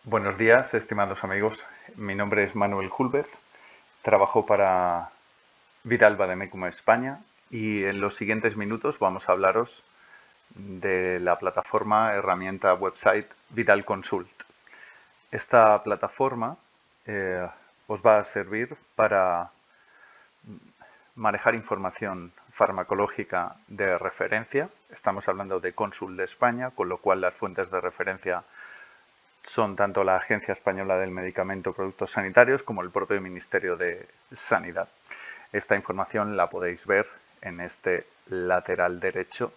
Buenos días, estimados amigos. Mi nombre es Manuel Hulbert. Trabajo para Vidal Bademecum España y en los siguientes minutos vamos a hablaros de la plataforma herramienta website Vidal Consult. Esta plataforma os va a servir para manejar información farmacológica de referencia. Estamos hablando de Consult de España, con lo cual las fuentes de referencia son tanto la Agencia Española del Medicamento y Productos Sanitarios como el propio Ministerio de Sanidad. Esta información la podéis ver en este lateral derecho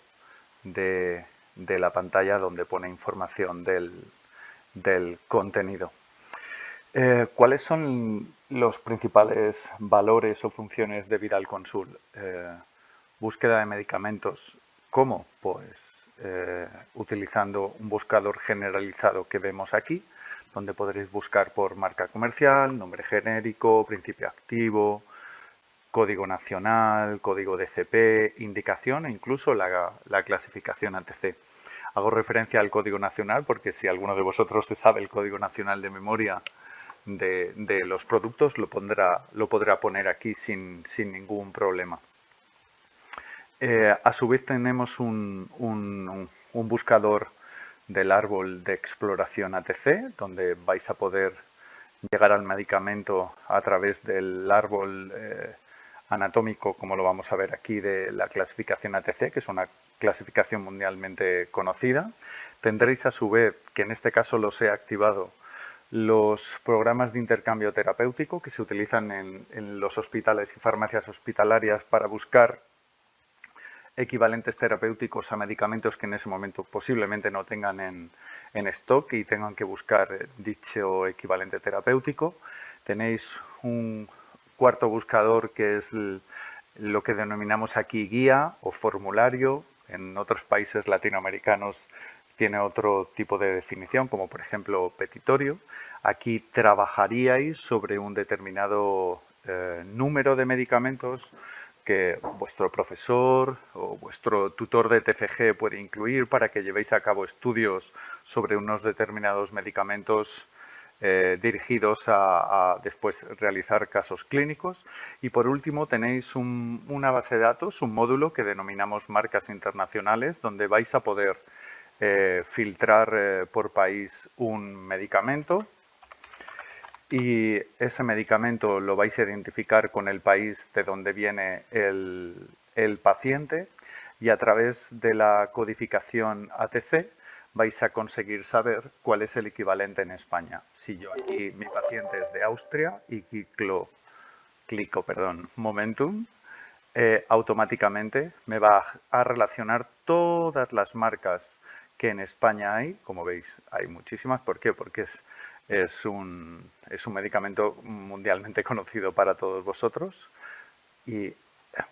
de la pantalla donde pone información del contenido. ¿Cuáles son los principales valores o funciones de Vidal Consult? Búsqueda de medicamentos. ¿Cómo? Pues utilizando un buscador generalizado que vemos aquí, donde podréis buscar por marca comercial, nombre genérico, principio activo, código nacional, código DCP, indicación e incluso la clasificación ATC. Hago referencia al código nacional porque si alguno de vosotros se sabe el código nacional de memoria de los productos, lo podrá poner aquí sin ningún problema. A su vez tenemos un buscador del árbol de exploración ATC, donde vais a poder llegar al medicamento a través del árbol anatómico, como lo vamos a ver aquí, de la clasificación ATC, que es una clasificación mundialmente conocida. Tendréis a su vez, que en este caso los he activado, los programas de intercambio terapéutico que se utilizan en los hospitales y farmacias hospitalarias para buscar equivalentes terapéuticos a medicamentos que en ese momento posiblemente no tengan en stock y tengan que buscar dicho equivalente terapéutico. Tenéis un cuarto buscador que es lo que denominamos aquí guía o formulario. En otros países latinoamericanos tiene otro tipo de definición, como por ejemplo petitorio. Aquí trabajaríais sobre un determinado número de medicamentos que vuestro profesor o vuestro tutor de TFG puede incluir para que llevéis a cabo estudios sobre unos determinados medicamentos dirigidos a después realizar casos clínicos. Y por último tenéis una base de datos, un módulo que denominamos marcas internacionales, donde vais a poder filtrar por país un medicamento y ese medicamento lo vais a identificar con el país de donde viene el paciente y a través de la codificación ATC vais a conseguir saber cuál es el equivalente en España. Si yo aquí, mi paciente es de Austria y clico Momentum, automáticamente me va a relacionar todas las marcas que en España hay. Como veis, hay muchísimas. ¿Por qué? Porque es un medicamento mundialmente conocido para todos vosotros y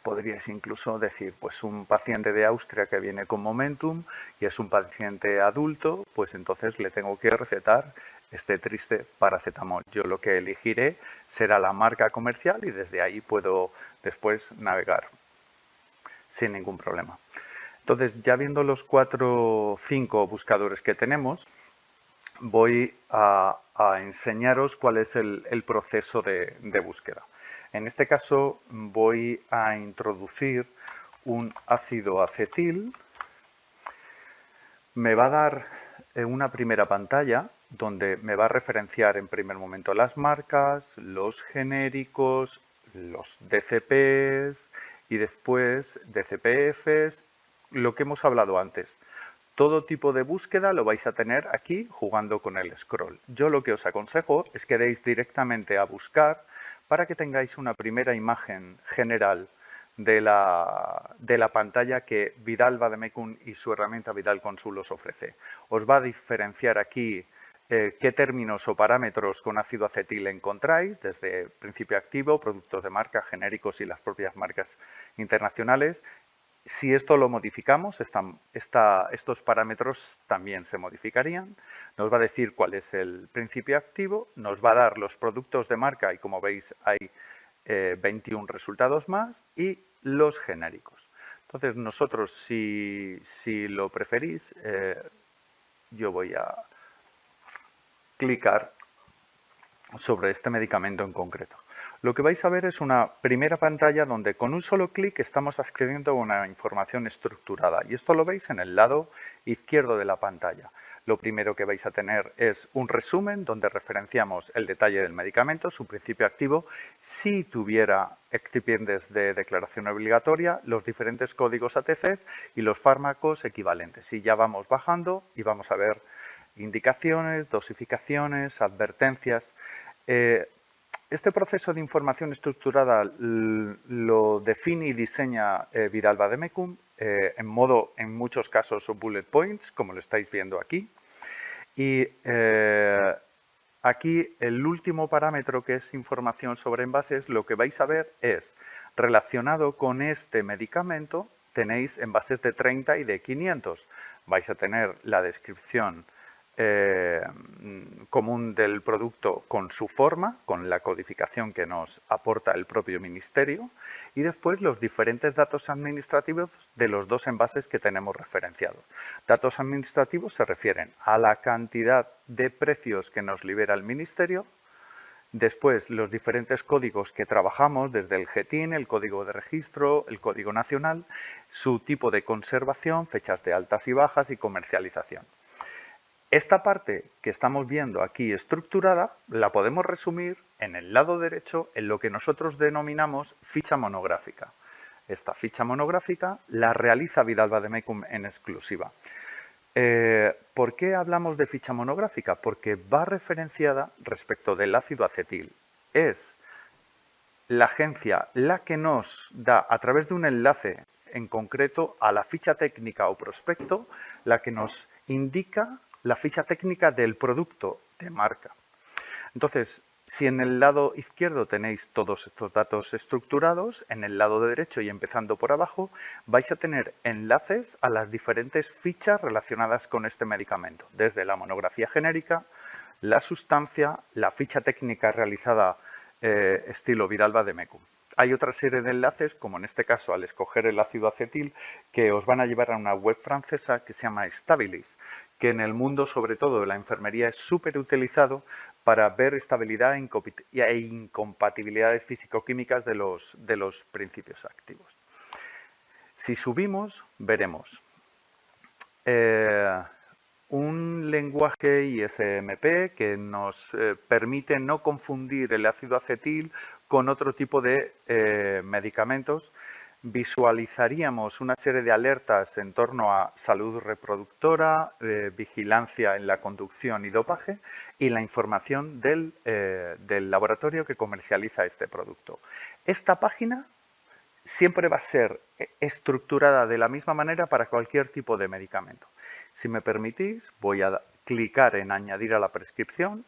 podríais incluso decir, pues un paciente de Austria que viene con Momentum y es un paciente adulto, pues entonces le tengo que recetar este triste paracetamol. Yo lo que elegiré será la marca comercial y desde ahí puedo después navegar sin ningún problema. Entonces, ya viendo los 4 o 5 buscadores que tenemos, voy a enseñaros cuál es el proceso de búsqueda. En este caso voy a introducir un ácido acetil. Me va a dar una primera pantalla donde me va a referenciar en primer momento las marcas, los genéricos, los DCPs y después DCPFs, lo que hemos hablado antes. Todo tipo de búsqueda lo vais a tener aquí jugando con el scroll. Yo lo que os aconsejo es que deis directamente a buscar para que tengáis una primera imagen general de la pantalla que Vidal Bademecum y su herramienta Vidal Consult os ofrece. Os va a diferenciar aquí qué términos o parámetros con ácido acetil encontráis, desde principio activo, productos de marca, genéricos y las propias marcas internacionales. Si esto lo modificamos, estos parámetros también se modificarían. Nos va a decir cuál es el principio activo, nos va a dar los productos de marca y como veis hay 21 resultados más y los genéricos. Entonces nosotros, si lo preferís, yo voy a clicar sobre este medicamento en concreto. Lo que vais a ver es una primera pantalla donde con un solo clic estamos accediendo a una información estructurada y esto lo veis en el lado izquierdo de la pantalla. Lo primero que vais a tener es un resumen donde referenciamos el detalle del medicamento, su principio activo, si tuviera excipientes de declaración obligatoria, los diferentes códigos ATCs y los fármacos equivalentes. Y ya vamos bajando y vamos a ver indicaciones, dosificaciones, advertencias. Este proceso de información estructurada lo define y diseña Vidal Vademecum en muchos casos, bullet points, como lo estáis viendo aquí. Y aquí el último parámetro, que es información sobre envases, lo que vais a ver es relacionado con este medicamento, tenéis envases de 30 y de 500. Vais a tener la descripción común del producto con su forma, con la codificación que nos aporta el propio ministerio y después los diferentes datos administrativos de los dos envases que tenemos referenciados. Datos administrativos se refieren a la cantidad de precios que nos libera el ministerio, después los diferentes códigos que trabajamos, desde el GTIN, el código de registro, el código nacional, su tipo de conservación, fechas de altas y bajas y comercialización. Esta parte que estamos viendo aquí estructurada la podemos resumir en el lado derecho en lo que nosotros denominamos ficha monográfica. Esta ficha monográfica la realiza Vidal Vademecum en exclusiva. ¿Por qué hablamos de ficha monográfica? Porque va referenciada respecto del ácido acetil. Es la agencia la que nos da, a través de un enlace en concreto a la ficha técnica o prospecto, la que nos indica la ficha técnica del producto de marca. Entonces, si en el lado izquierdo tenéis todos estos datos estructurados, en el lado derecho y empezando por abajo, vais a tener enlaces a las diferentes fichas relacionadas con este medicamento, desde la monografía genérica, la sustancia, la ficha técnica realizada estilo Vidal Vademecum. Hay otra serie de enlaces, como en este caso al escoger el ácido acetil, que os van a llevar a una web francesa que se llama Stabilis, que en el mundo, sobre todo de la enfermería, es súper utilizado para ver estabilidad e incompatibilidades físico-químicas de los principios activos. Si subimos, veremos un lenguaje ISMP que nos permite no confundir el ácido acetil con otro tipo de medicamentos. Visualizaríamos una serie de alertas en torno a salud reproductora, vigilancia en la conducción y dopaje y la información del laboratorio que comercializa este producto. Esta página siempre va a ser estructurada de la misma manera para cualquier tipo de medicamento. Si me permitís, voy a clicar en añadir a la prescripción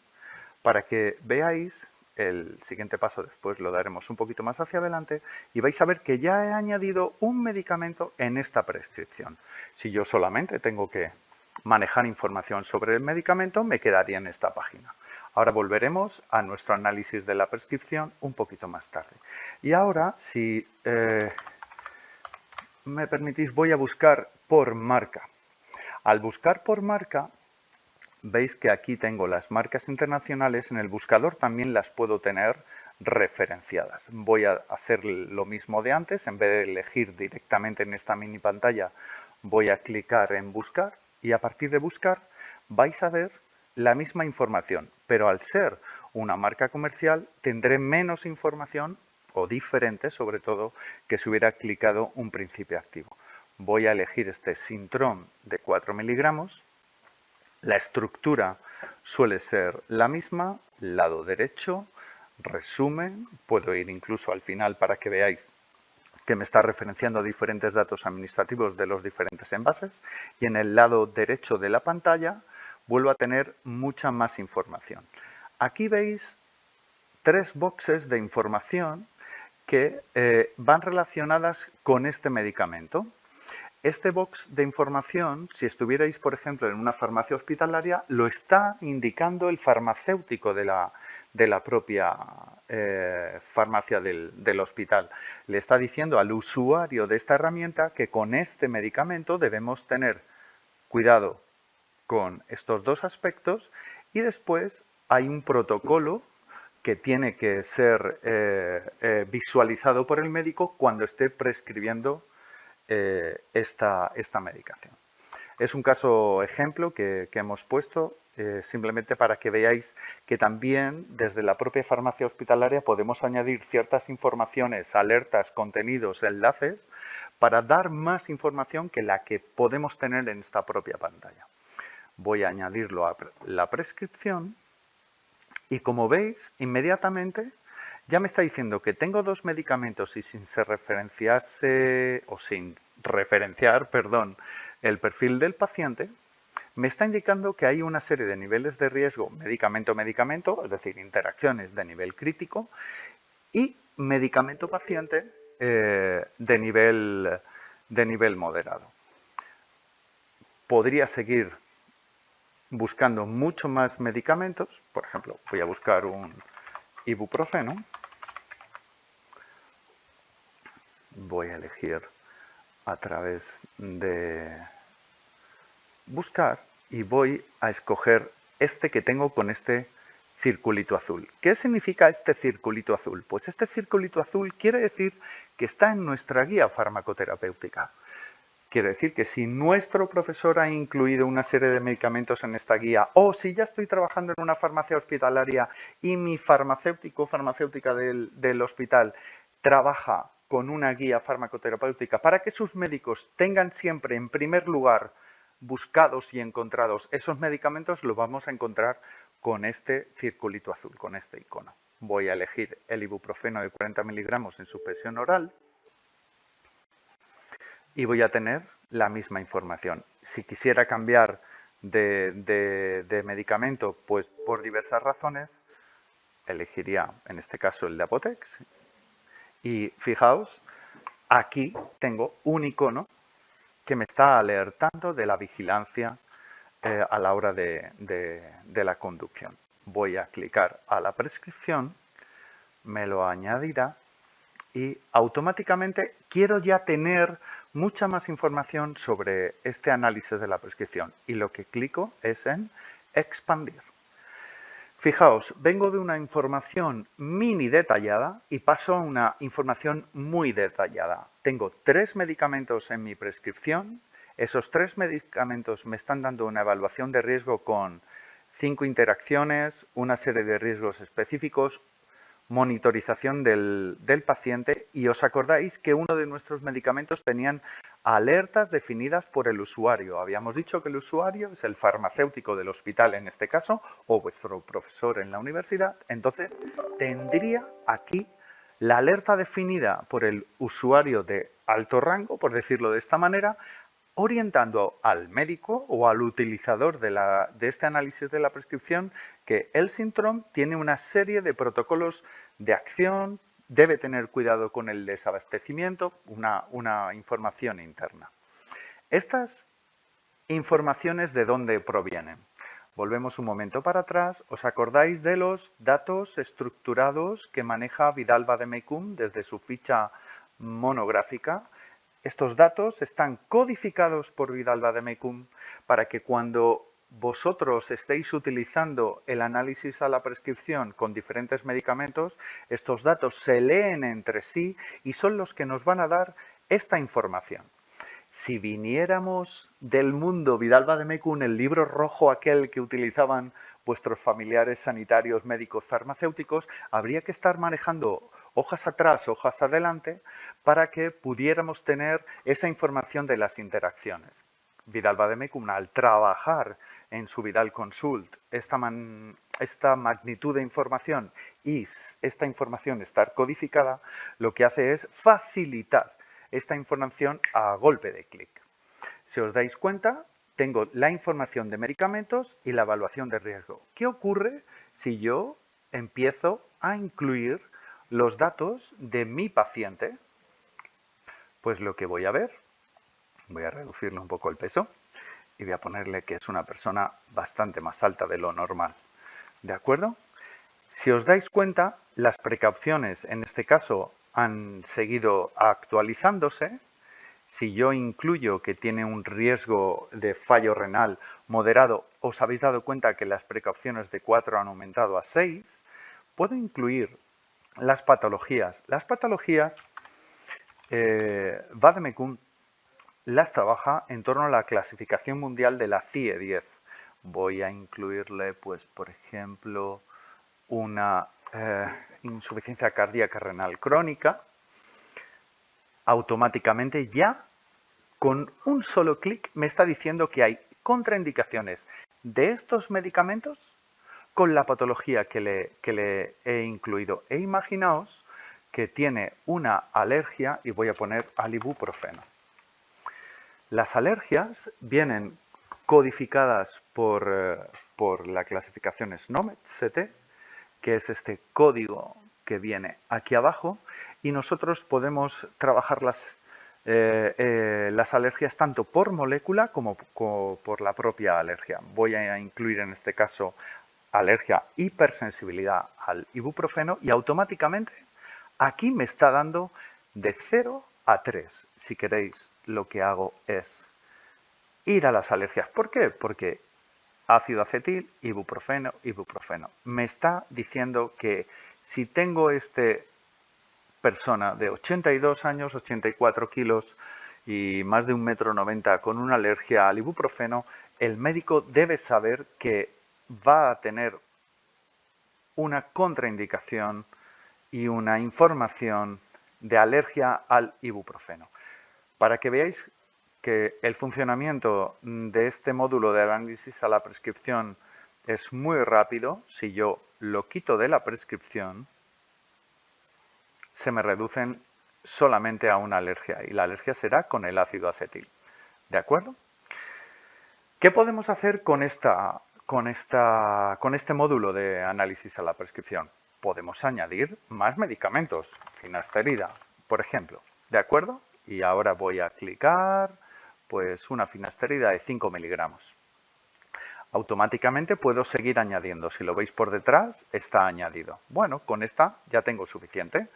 para que veáis el siguiente paso. Después lo daremos un poquito más hacia adelante y vais a ver que ya he añadido un medicamento en esta prescripción. Si yo solamente tengo que manejar información sobre el medicamento, me quedaría en esta página. Ahora volveremos a nuestro análisis de la prescripción un poquito más tarde. Y ahora, si me permitís, voy a buscar por marca. Al buscar por marca, veis que aquí tengo las marcas internacionales. En el buscador también las puedo tener referenciadas. Voy a hacer lo mismo de antes. En vez de elegir directamente en esta mini pantalla, voy a clicar en buscar y a partir de buscar vais a ver la misma información, pero al ser una marca comercial tendré menos información o diferente, sobre todo, que si hubiera clicado un principio activo. Voy a elegir este Sintrom de 4 miligramos. La estructura suele ser la misma, lado derecho, resumen, puedo ir incluso al final para que veáis que me está referenciando diferentes datos administrativos de los diferentes envases y en el lado derecho de la pantalla vuelvo a tener mucha más información. Aquí veis 3 boxes de información que van relacionadas con este medicamento. Este box de información, si estuvierais, por ejemplo, en una farmacia hospitalaria, lo está indicando el farmacéutico de la propia farmacia del hospital. Le está diciendo al usuario de esta herramienta que con este medicamento debemos tener cuidado con estos dos aspectos y después hay un protocolo que tiene que ser visualizado por el médico cuando esté prescribiendo esta medicación. Es un caso ejemplo que hemos puesto simplemente para que veáis que también desde la propia farmacia hospitalaria podemos añadir ciertas informaciones, alertas, contenidos, enlaces para dar más información que la que podemos tener en esta propia pantalla. Voy a añadirlo a la prescripción y como veis, inmediatamente ya me está diciendo que tengo dos medicamentos y sin referenciar, perdón, el perfil del paciente, me está indicando que hay una serie de niveles de riesgo medicamento-medicamento, es decir, interacciones de nivel crítico, y medicamento-paciente de nivel moderado. Podría seguir buscando mucho más medicamentos, por ejemplo, voy a buscar un ibuprofeno, voy a elegir a través de buscar y voy a escoger este que tengo con este circulito azul. ¿Qué significa este circulito azul? Pues este circulito azul quiere decir que está en nuestra guía farmacoterapéutica. Quiere decir que si nuestro profesor ha incluido una serie de medicamentos en esta guía, o si ya estoy trabajando en una farmacia hospitalaria y mi farmacéutica del hospital trabaja con una guía farmacoterapéutica para que sus médicos tengan siempre en primer lugar buscados y encontrados esos medicamentos, lo vamos a encontrar con este circulito azul, con este icono. Voy a elegir el ibuprofeno de 40 miligramos en suspensión oral y voy a tener la misma información. Si quisiera cambiar de medicamento, pues por diversas razones, elegiría en este caso el de Apotex. Y fijaos, aquí tengo un icono que me está alertando de la vigilancia a la hora de la conducción. Voy a clicar a la prescripción, me lo añadirá y automáticamente quiero ya tener mucha más información sobre este análisis de la prescripción y lo que clico es en expandir. Fijaos, vengo de una información mini detallada y paso a una información muy detallada. Tengo 3 medicamentos en mi prescripción. Esos 3 medicamentos me están dando una evaluación de riesgo con 5 interacciones, una serie de riesgos específicos, monitorización del paciente y os acordáis que uno de nuestros medicamentos tenían alertas definidas por el usuario. Habíamos dicho que el usuario es el farmacéutico del hospital en este caso o vuestro profesor en la universidad. Entonces tendría aquí la alerta definida por el usuario de alto rango, por decirlo de esta manera, orientando al médico o al utilizador de este análisis de la prescripción que el síndrome tiene una serie de protocolos de acción, debe tener cuidado con el desabastecimiento, una información interna. Estas informaciones, ¿de dónde provienen? Volvemos un momento para atrás. ¿Os acordáis de los datos estructurados que maneja Vidal Vademecum desde su ficha monográfica? Estos datos están codificados por Vidal Vademecum para que cuando vosotros estéis utilizando el análisis a la prescripción con diferentes medicamentos, estos datos se leen entre sí y son los que nos van a dar esta información. Si viniéramos del mundo Vidal Vademecum, el libro rojo aquel que utilizaban vuestros familiares sanitarios, médicos, farmacéuticos, habría que estar manejando hojas atrás, hojas adelante, para que pudiéramos tener esa información de las interacciones. Vidal Vademecum, al trabajar en su Vidal Consult esta magnitud de información y esta información estar codificada, lo que hace es facilitar esta información a golpe de clic. Si os dais cuenta, tengo la información de medicamentos y la evaluación de riesgo. ¿Qué ocurre si yo empiezo a incluir los datos de mi paciente? Pues lo que voy a ver, voy a reducirle un poco el peso y voy a ponerle que es una persona bastante más alta de lo normal. ¿De acuerdo? Si os dais cuenta, las precauciones en este caso han seguido actualizándose Si yo incluyo que tiene un riesgo de fallo renal moderado, os habéis dado cuenta que las precauciones de 4 han aumentado a 6, puedo incluir las patologías. Las patologías, Vademecum las trabaja en torno a la clasificación mundial de la CIE-10. Voy a incluirle, pues, por ejemplo, una insuficiencia cardíaca renal crónica. Automáticamente ya, con un solo clic, me está diciendo que hay contraindicaciones de estos medicamentos con la patología que le he incluido. E imaginaos que tiene una alergia, y voy a poner al ibuprofeno. Las alergias vienen codificadas por la clasificación SNOMED-CT, que es este código que viene aquí abajo, y nosotros podemos trabajar las alergias tanto por molécula como por la propia alergia. Voy a incluir en este caso alergia hipersensibilidad al ibuprofeno y automáticamente aquí me está dando de 0 a 3. Si queréis, lo que hago es ir a las alergias. ¿Por qué? Porque ácido acetil, ibuprofeno, ibuprofeno. Me está diciendo que si tengo persona de 82 años, 84 kilos y más de 1,90 m con una alergia al ibuprofeno, el médico debe saber que va a tener una contraindicación y una información de alergia al ibuprofeno. Para que veáis que el funcionamiento de este módulo de análisis a la prescripción es muy rápido, si yo lo quito de la prescripción, se me reducen solamente a una alergia y la alergia será con el ácido acetil. ¿De acuerdo? ¿Qué podemos hacer con este módulo de análisis a la prescripción? Podemos añadir más medicamentos, finasterida, por ejemplo. ¿De acuerdo? Y ahora voy a clicar, pues una finasterida de 5 miligramos. Automáticamente puedo seguir añadiendo. Si lo veis por detrás, está añadido. Bueno, con esta ya tengo suficiente.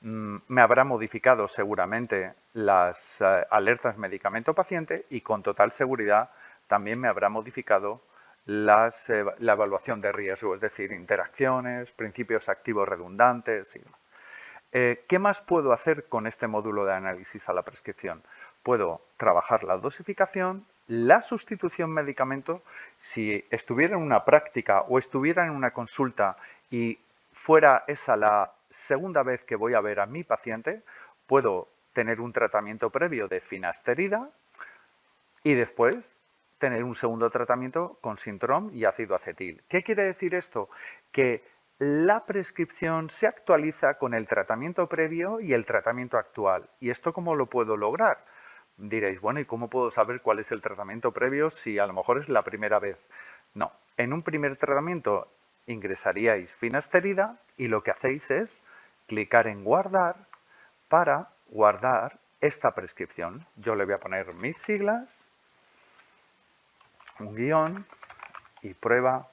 Me habrá modificado seguramente las alertas medicamento paciente y con total seguridad también me habrá modificado la evaluación de riesgo, es decir, interacciones, principios activos redundantes y demás. ¿Qué más puedo hacer con este módulo de análisis a la prescripción? Puedo trabajar la dosificación, la sustitución medicamento. Si estuviera en una práctica o estuviera en una consulta y fuera esa la segunda vez que voy a ver a mi paciente, puedo tener un tratamiento previo de finasterida y después tener un segundo tratamiento con Sintrom y ácido acetil. ¿Qué quiere decir esto? Que la prescripción se actualiza con el tratamiento previo y el tratamiento actual. ¿Y esto cómo lo puedo lograr? Diréis, bueno, ¿y cómo puedo saber cuál es el tratamiento previo si a lo mejor es la primera vez? No, en un primer tratamiento ingresaríais finasterida y lo que hacéis es clicar en guardar para guardar esta prescripción. Yo le voy a poner mis siglas, un guión y prueba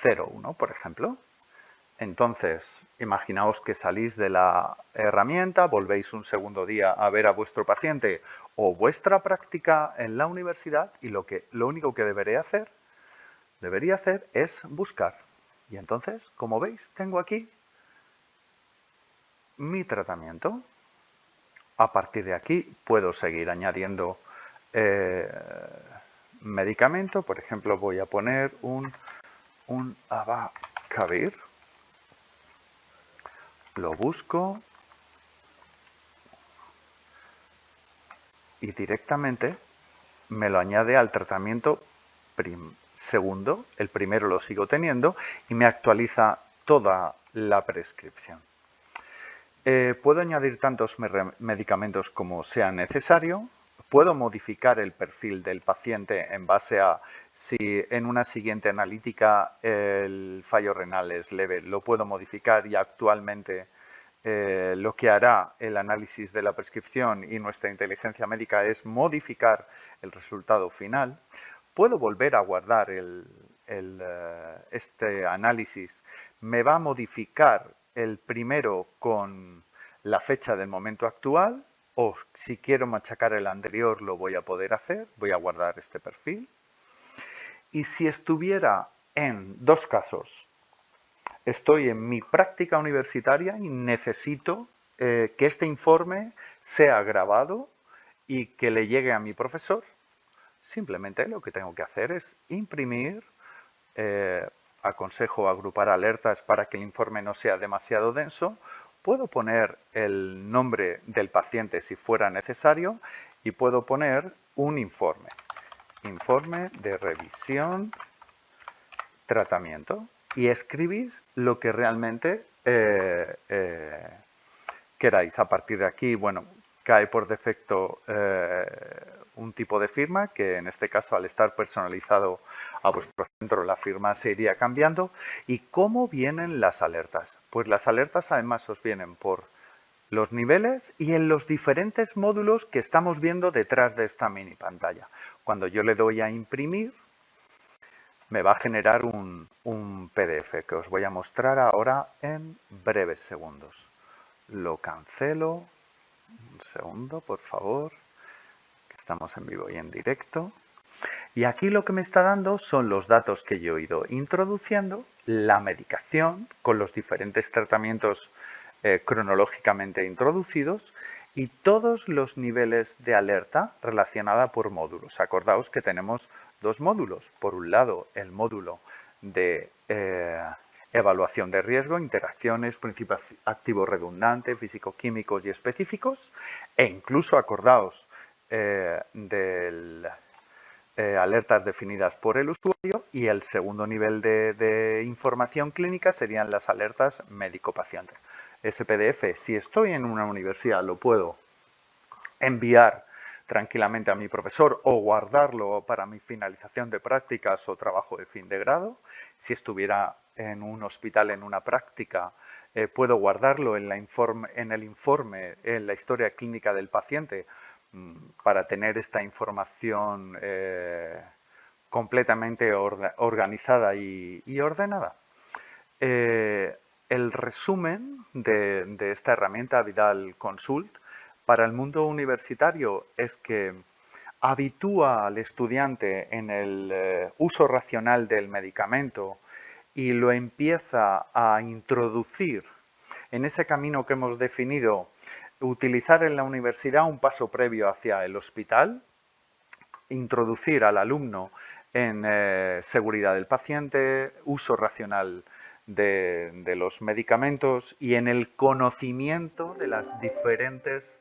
01, por ejemplo. Entonces, imaginaos que salís de la herramienta, volvéis un segundo día a ver a vuestro paciente o vuestra práctica en la universidad y lo único que debería hacer es buscar. Y entonces, como veis, tengo aquí mi tratamiento. A partir de aquí puedo seguir añadiendo medicamento. Por ejemplo, voy a poner un Abacavir. Lo busco y directamente me lo añade al tratamiento segundo. El primero lo sigo teniendo y me actualiza toda la prescripción. Puedo añadir tantos medicamentos como sea necesario. Puedo modificar el perfil del paciente en base a si en una siguiente analítica el fallo renal es leve. Lo puedo modificar y actualmente lo que hará el análisis de la prescripción y nuestra inteligencia médica es modificar el resultado final. Puedo volver a guardar este análisis. Me va a modificar el primero con la fecha del momento actual o si quiero machacar el anterior lo voy a poder hacer, voy a guardar este perfil. Y si estuviera en dos casos, estoy en mi práctica universitaria y necesito que este informe sea grabado y que le llegue a mi profesor, simplemente lo que tengo que hacer es imprimir, aconsejo agrupar alertas para que el informe no sea demasiado denso, puedo poner el nombre del paciente si fuera necesario y puedo poner un informe de revisión, tratamiento, y escribís lo que realmente queráis. A partir de aquí, bueno, cae por defecto un tipo de firma que en este caso, al estar personalizado a vuestro centro, la firma se iría cambiando. ¿Y cómo vienen las alertas? Pues las alertas además os vienen por los niveles y en los diferentes módulos que estamos viendo detrás de esta mini pantalla. Cuando yo le doy a imprimir, me va a generar un PDF que os voy a mostrar ahora en breves segundos. Lo cancelo. Un segundo, por favor, que estamos en vivo y en directo. Y aquí lo que me está dando son los datos que yo he ido introduciendo, la medicación con los diferentes tratamientos cronológicamente introducidos y todos los niveles de alerta relacionada por módulos. Acordaos que tenemos dos módulos. Por un lado, el módulo de evaluación de riesgo, interacciones, principios activos redundantes, físico-químicos y específicos, e incluso acordaos del alertas definidas por el usuario, y el segundo nivel de información clínica serían las alertas médico-paciente. Ese PDF, si estoy en una universidad, lo puedo enviar tranquilamente a mi profesor o guardarlo para mi finalización de prácticas o trabajo de fin de grado. Si estuviera en un hospital, en una práctica, puedo guardarlo en el informe, en la historia clínica del paciente, para tener esta información completamente organizada y ordenada. El resumen de esta herramienta Vidal Consult para el mundo universitario es que habitúa al estudiante en el uso racional del medicamento y lo empieza a introducir en ese camino que hemos definido, utilizar en la universidad un paso previo hacia el hospital, introducir al alumno en seguridad del paciente, uso racional de los medicamentos y en el conocimiento de las diferentes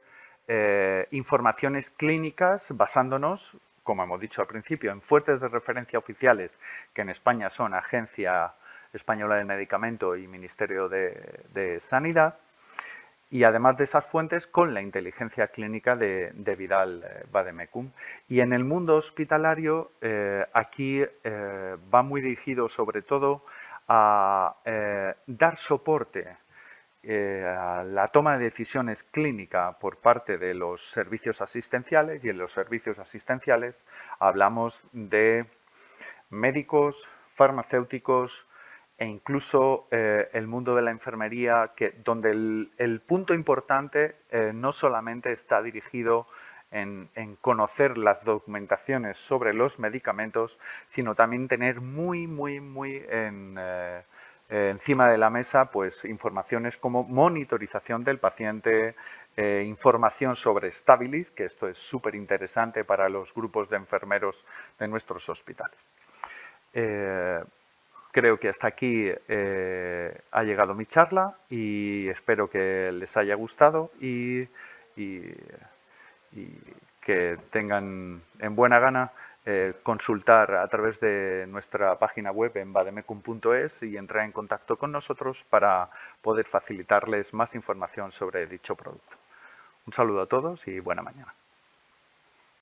informaciones clínicas, basándonos, como hemos dicho al principio, en fuentes de referencia oficiales, que en España son Agencia Española del Medicamento y Ministerio de Sanidad, y además de esas fuentes con la inteligencia clínica de Vidal Vademecum. Y en el mundo hospitalario, aquí va muy dirigido sobre todo a dar soporte a la toma de decisiones clínica por parte de los servicios asistenciales, y en los servicios asistenciales hablamos de médicos, farmacéuticos e incluso el mundo de la enfermería, donde el punto importante no solamente está dirigido en conocer las documentaciones sobre los medicamentos, sino también tener muy encima de la mesa pues informaciones como monitorización del paciente, información sobre Stabilis, que esto es súper interesante para los grupos de enfermeros de nuestros hospitales. Creo que hasta aquí ha llegado mi charla y espero que les haya gustado y que tengan en buena gana consultar a través de nuestra página web en vademecum.es y entrar en contacto con nosotros para poder facilitarles más información sobre dicho producto. Un saludo a todos y buena mañana.